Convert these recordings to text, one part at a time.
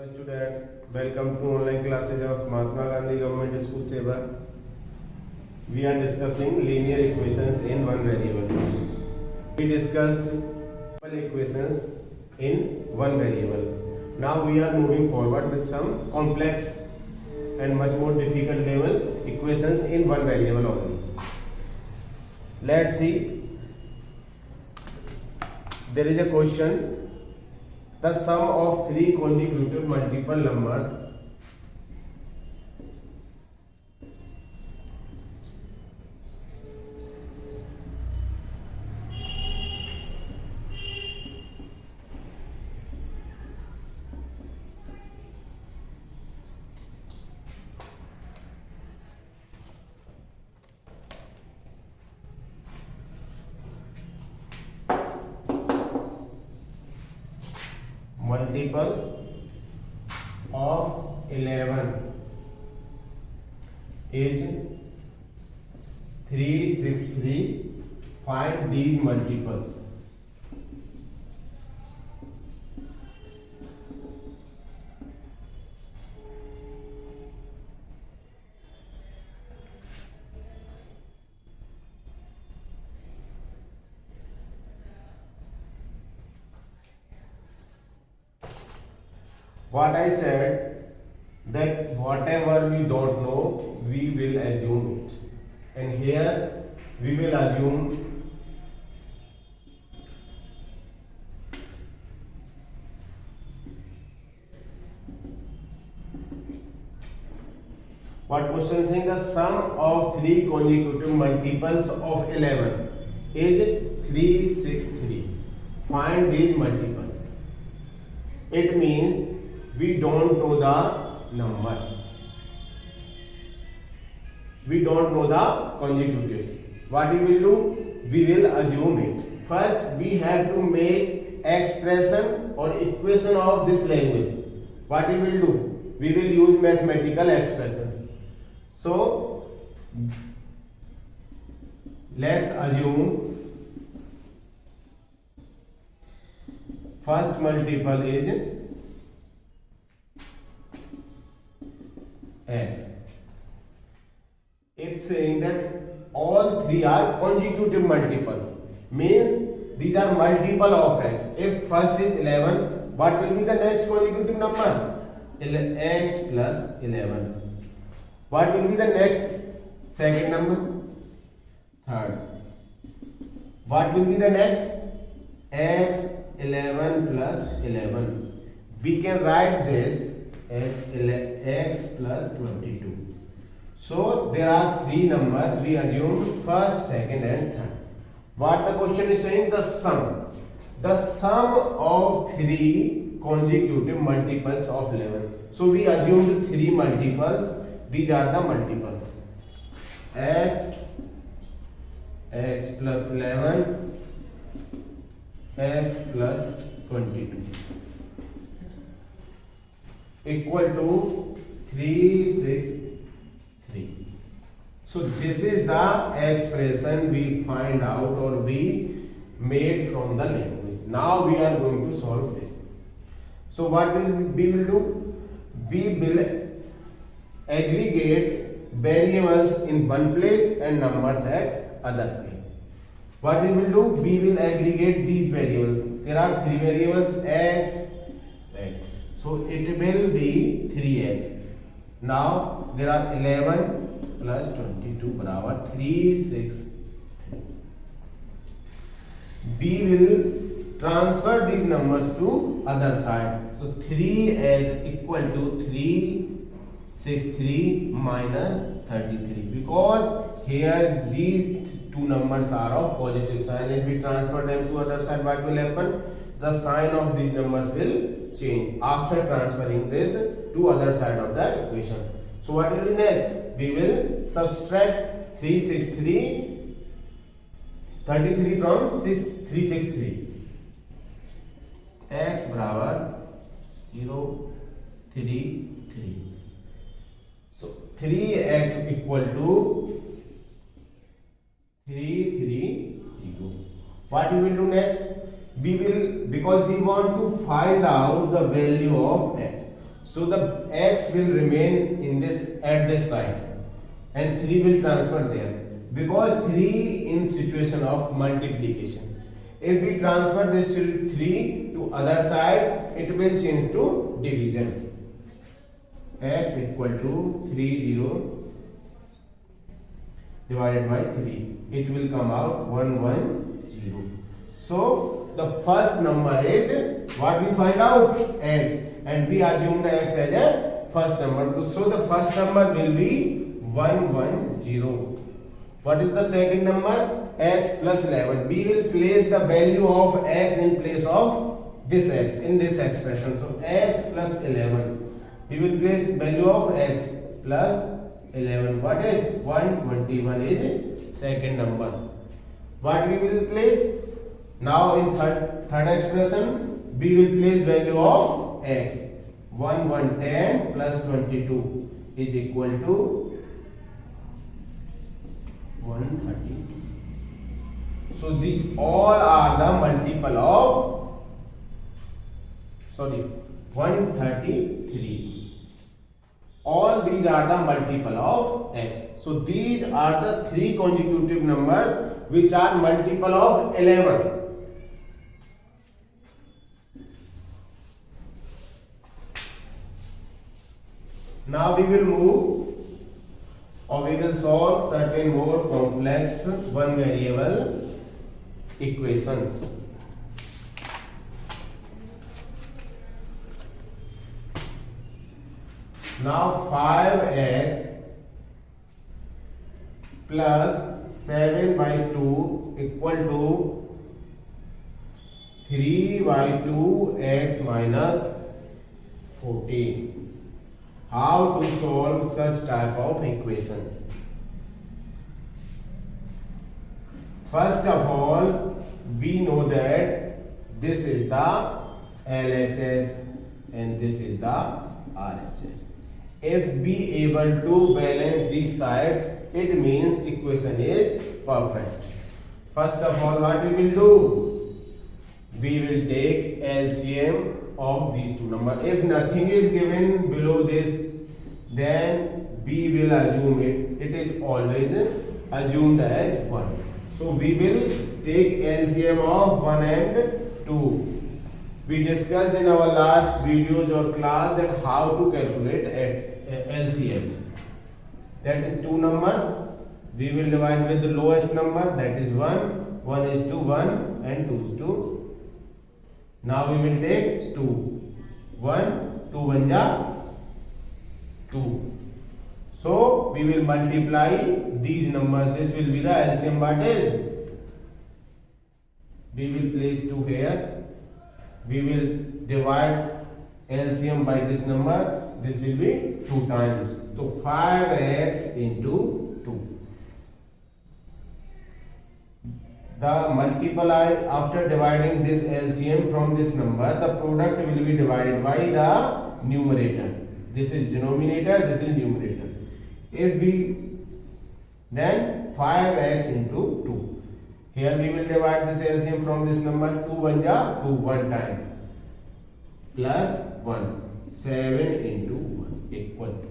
Hello students, welcome to online classes of Mahatma Gandhi Government School Seva. We are discussing linear equations in one variable. We discussed simple equations in one variable. Now we are moving forward with some complex and much more difficult level equations in one variable only. Let's see. There is a question. The sum of three consecutive multiple numbers multiples of 11 is 363. Find these multiples. What I said, that whatever we don't know, we will assume it. And here we will assume what question saying the sum of three consecutive multiples of 11 is 363. Find these multiples. It means we don't know the number. We don't know the consecutives. What we will do? We will assume it. First, we have to make expression or equation of this language. What we will do? We will use mathematical expressions. So, let's assume first multiple is x. It's saying that all three are consecutive multiples, means these are multiple of x. If first is 11, what will be the next consecutive number? X plus 11. What will be the next second number? Third. What will be the next? X 11 plus 11. We can write this as x plus 22. So there are three numbers. We assume first, second and third. What the question is saying? The sum. The sum of three consecutive multiples of 11. So we assumed three multiples. These are the multiples. X plus 11, x plus 22 equal to 363. So this is the expression we find out or we made from the language. Now we are going to solve this. So what we will do? We will aggregate variables in one place and numbers at other place. What we will do? We will aggregate these variables. There are three variables x. So it will be 3x. Now there are 11 plus 22 barabar 363. We will transfer these numbers to other side. So 3x equal to 363 minus 33. Because here these two numbers are of positive sign. If we transfer them to other side, what will happen? The sign of these numbers will change after transferring this to other side of the equation. So what will be next? We will subtract 33 from 363. X barabar 0 3 3. So 3x equal to 330. What we will do next? We will, because we want to find out the value of x. So the x will remain in this at this side and 3 will transfer there, because 3 in situation of multiplication. If we transfer this 3 to other side, it will change to division. X equal to 30 divided by 3. It will come out 110. So the first number is what we find out, x, and we assume the x as a first number. So the first number will be 110. What is the second number? X plus 11. We will place the value of x in place of this x in this expression. So x plus 11. We will place value of x plus 11. What is 121 is second number. What we will place? Now in third expression, we will place value of x. 110 plus 22 is equal to 130. So these all are the multiple of 133. All these are the multiple of x. So these are the 3 consecutive numbers which are multiple of 11. Now we will move, or we will solve certain more complex one variable equations. Now 5x plus 7 by 2 equal to 3 by 2x minus 14. How to solve such type of equations? First of all, we know that this is the LHS and this is the RHS. If we able to balance these sides, it means equation is perfect. First of all, what we will do? We will take LCM of these two numbers. If nothing is given below this, then we will assume it is always assumed as 1. So we will take LCM of 1 and 2. We discussed in our last videos or class that how to calculate LCM. That is two numbers. We will divide with the lowest number, that is 1. 1 is to 1 and 2 is to. Now we will take 2. 1, 2 1 ja 2. So we will multiply these numbers. This will be the LCM. What is? We will place 2 here. We will divide LCM by this number. This will be 2 times. So 5x into 2. The multiple after dividing this LCM from this number, the product will be divided by the numerator. This is denominator, this is numerator. If we then 5x into 2. Here we will divide this LCM from this number. 2 1 ja 2 1 time plus 1. 7 into 1 equal to.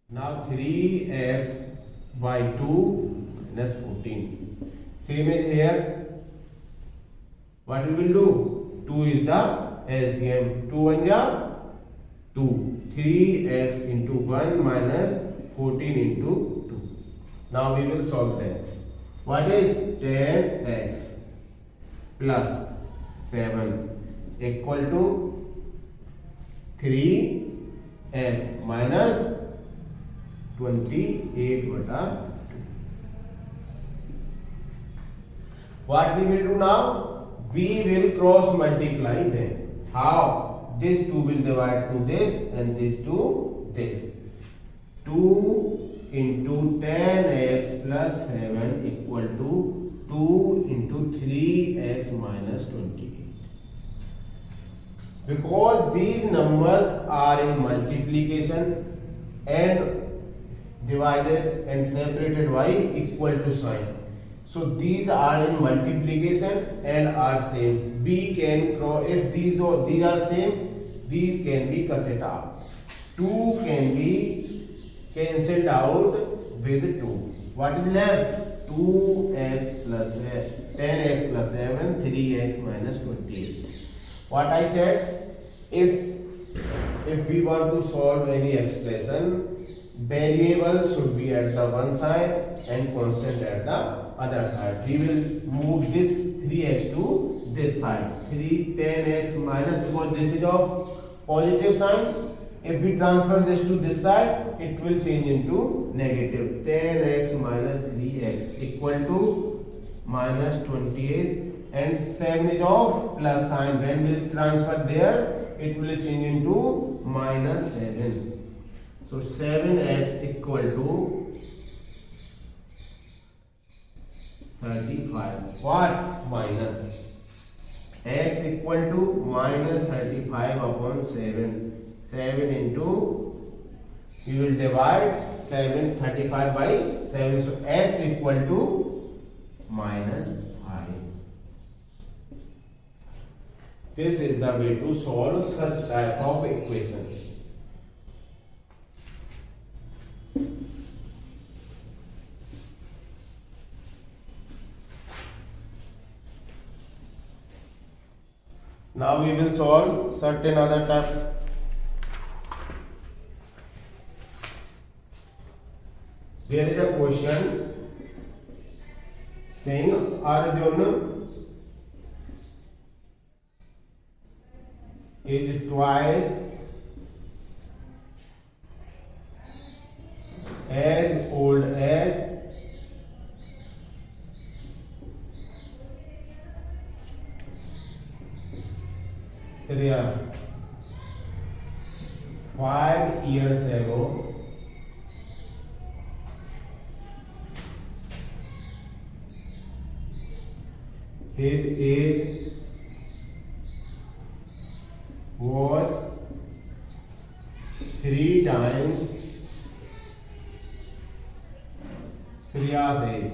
Now 3x by 2 minus 14. Same as here. What we will do? 2 is the LCM. 2 1 ja 2. 3x into 1 minus 14 into 2. Now we will solve that. What is 10x plus 7 equal to 3x minus 28 bata 2. What we will do now? We will cross multiply them. How? This 2 will divide to this and this to this. 2 into 10x plus 7 equal to 2 into 3x minus 28. Because these numbers are in multiplication and divided and separated by equal to sign. So these are in multiplication and are same. We can cross, if these are same, these can be cut it out. 2 can be cancelled out with 2. What is left? 2x plus 10x plus 7, 3x minus 28. What I said, if we want to solve any expression, variable should be at the one side and constant at the other side. We will move this 3x to this side. 10x minus, because this is of positive sign. If we transfer this to this side, it will change into negative. 10x minus 3x equal to minus 28, and 7 is of plus sign. When we transfer there, it will change into minus 7. So 7x equal to 35. What? Minus. X equal to minus 35 upon 7. 7 into, we will divide 35 by 7. So x equal to minus 5. This is the way to solve such type of equations. Now we will solve certain other type. There is a question saying Arjuna is twice as old as Shreya. 5 years ago, his age was 3 times Shreya's age.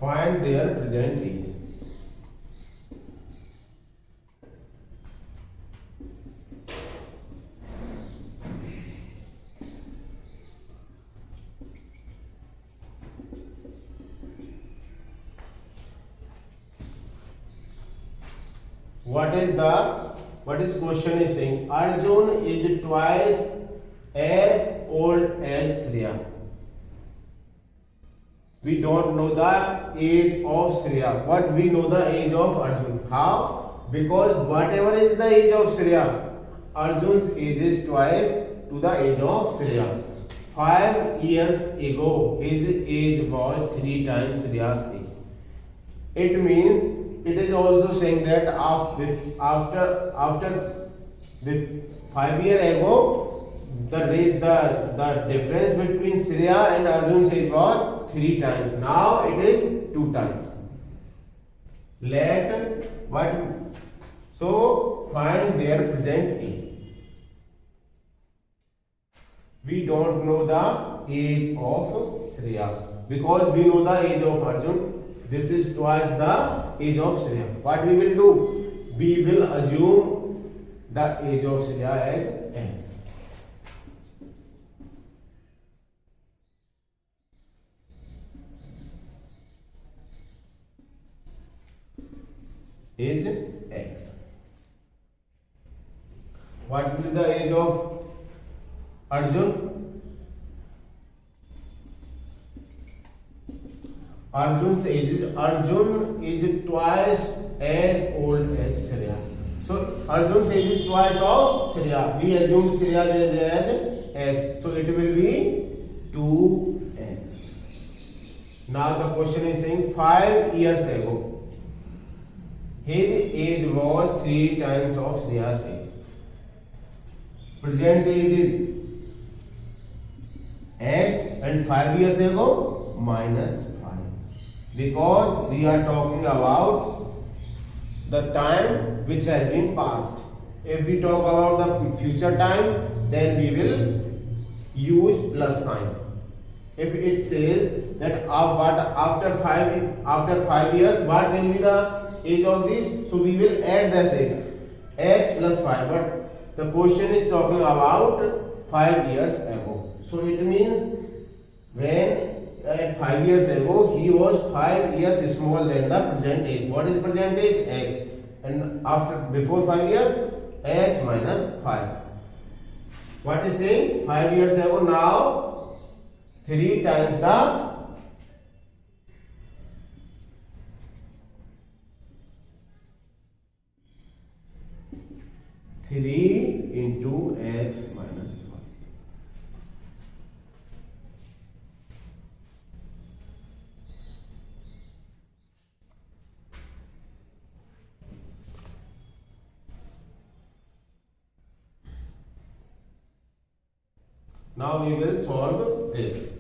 Find their present age. What is question is saying? Arjun is twice as old as Shreya. We don't know the age of Shreya, but we know the age of Arjun. How? Because whatever is the age of Shreya, Arjun's age is twice to the age of Shreya. 5 years ago, his age was 3 times Shreya's age. It means it is also saying that after 5 years ago, the difference between Shreya and Arjun's age was 3 times. Now it is 2 times. So find their present age. We don't know the age of Shreya because we know the age of Arjun. This is twice the age of Shreya. What we will do? We will assume the age of Shreya as X. Age X. What will be the age of Arjun? Arjun is twice as old as Shreya. So Arjun's age is twice of Shreya. We assume Shreya's age as X. So it will be 2x. Now the question is saying 5 years ago, his age was 3 times of Shreya's age. Present age is X and 5 years ago minus 5. Because we are talking about the time which has been passed. If we talk about the future time, then we will use plus sign. if it says that what after 5 years what will be the age of this, so we will add the same x plus 5, but the question is talking about 5 years ago. So it means when at 5 years ago he was 5 years smaller than the present age. What is present age? X. And before 5 years, x minus 5. What is saying? 5 years ago, now 3 times the 3 into x minus 5. Now we will solve this.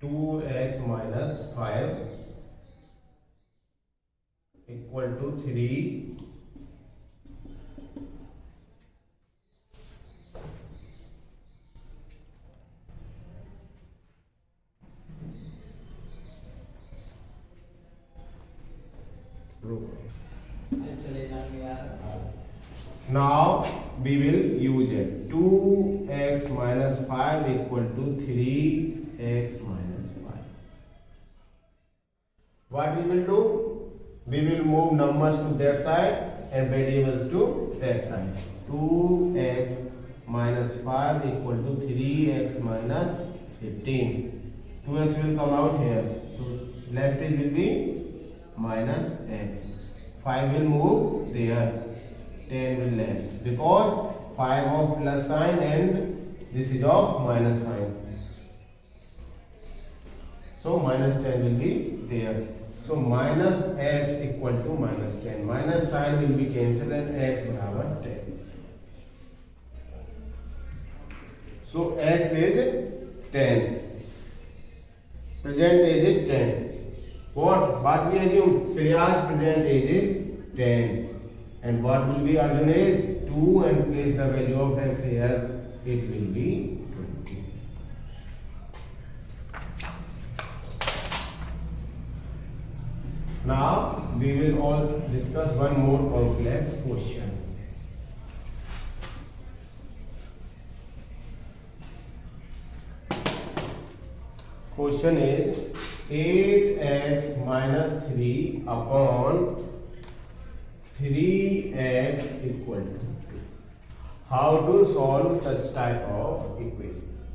Two x minus 5 equal to 3 Now we will use it. 2x minus 5 equal to 3x minus 5. What we will do? We will move numbers to that side and variables to that side. 2x minus 5 equal to 3x minus 15. 2x will come out here. Left edge will be minus x. 5 will move there. 10 will left, because 5 of plus sign and this is of minus sign. So minus 10 will be there. So minus x equal to minus 10. Minus sign will be cancelled and x barabar 10. So x is 10. Present age is 10. What we assume? Shreya's present age is 10. And what will be Arjun age? 2, and place the value of x here. It will be 20. Now we will all discuss one more complex question. Question is 8x minus 3 upon 3x equal to 2. How to solve such type of equations?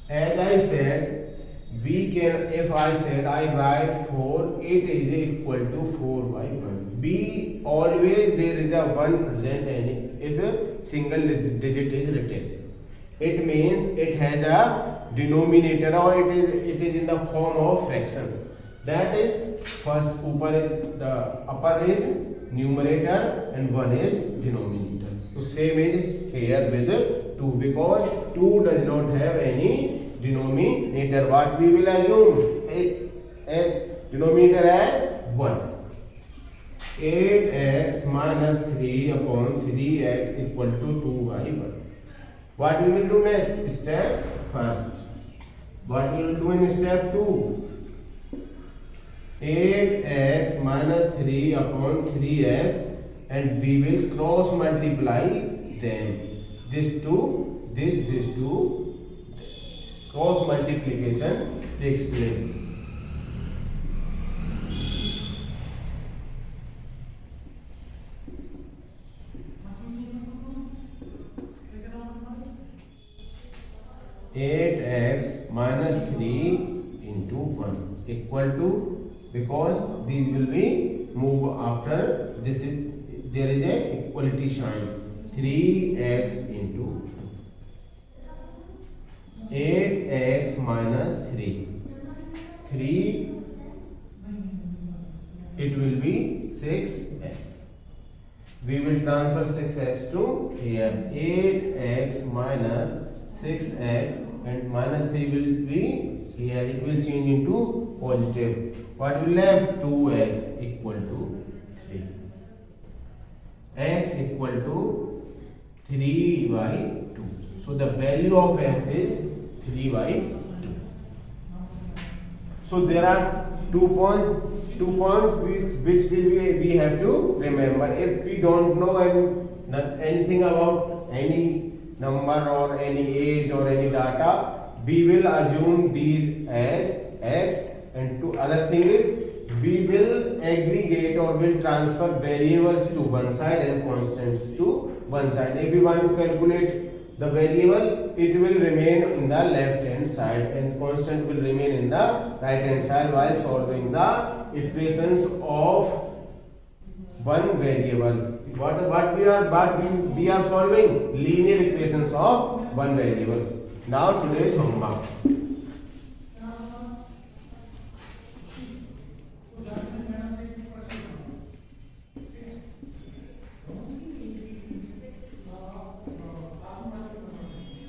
As I said, we can, if I said I write 4, 8 is equal to 4 by 1. B, always there is a 1 present if a single digit is written. It means it has a denominator, or it is in the form of fraction. That is, first upper is numerator and 1 is denominator. So same is here with 2, because 2 does not have any denominator. What we will assume? A denominator as 1. 8x minus 3 upon 3x equal to 2 by 1. What we will do next? Step first. What we will do in step 2? 8x minus 3 upon 3x, and we will cross multiply them. This to this, this to this. Cross multiplication takes place. Eight x minus 3 into 1 equal to, because these will be move after this is, there is a equality sign, 3x into 2. 8x minus 3, it will be 6x. We will transfer 6x to here. 8x minus 6x, and minus 3 will be here, it will change into positive. What will left? 2x equal to 3. X equal to 3 by 2. So the value of x is 3 by 2. So there are 2 points which we have to remember. If we don't know anything about any number or any age or any data, we will assume these as x, and to other thing is we will aggregate or will transfer variables to one side and constants to one side. If we want to calculate the variable, it will remain in the left hand side and constant will remain in the right hand side while solving the equations of one variable. What we are solving? Linear equations of one variable. Now today's homework.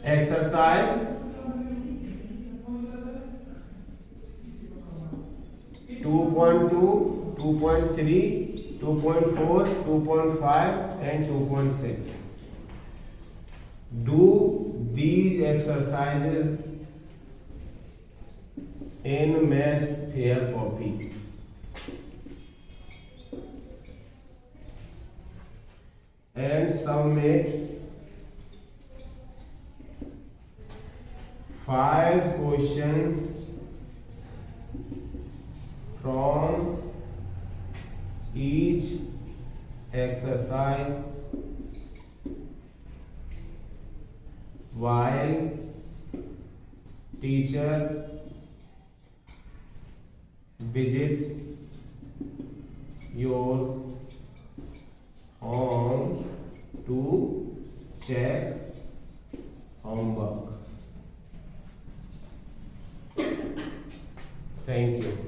Exercise 2.2, 2.3, 2.4, 2.5 and 2.6. Do these exercises in Maths Fair copy. And submit 5 questions from each exercise while teacher visits your home to check homework. Thank you.